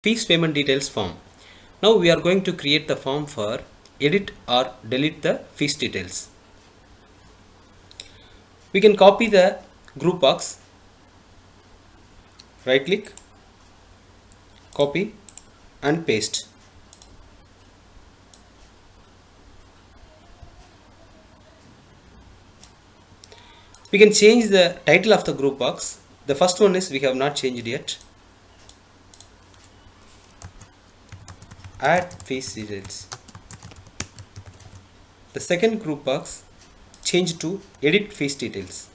fees payment details form. Now we are going to create the form for edit or delete the fees details. We can copy the group box, right click, copy and paste. We can change the title of the group box. The first one is we have not changed yet. Add fees details. The second group box, change to edit fees details.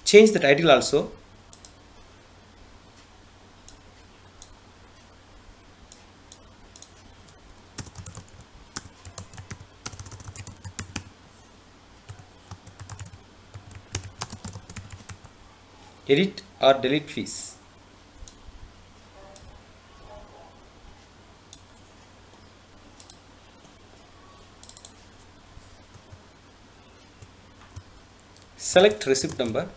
Change the title also. Edit or delete fees. Select receipt number.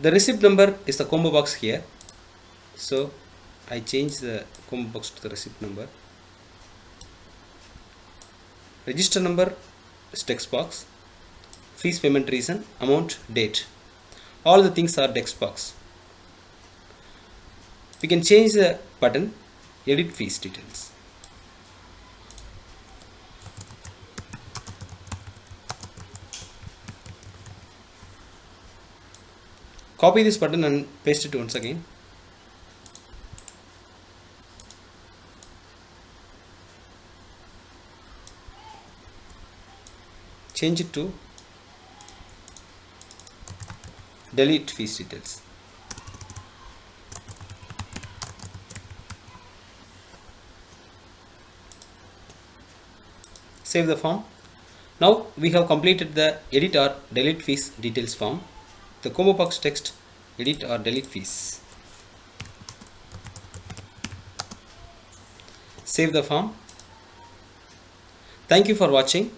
The receipt number is the combo box here, so I change the combo box to the receipt number. Register number is text box. Fees payment reason, amount, date. All the things are text box. We can change the button edit fees details. Copy this button and paste it once again. Change it to delete fees details. Save the form. Now we have completed the edit or delete fees details form. The combo box text edit or delete fees. Save the form. Thank you for watching.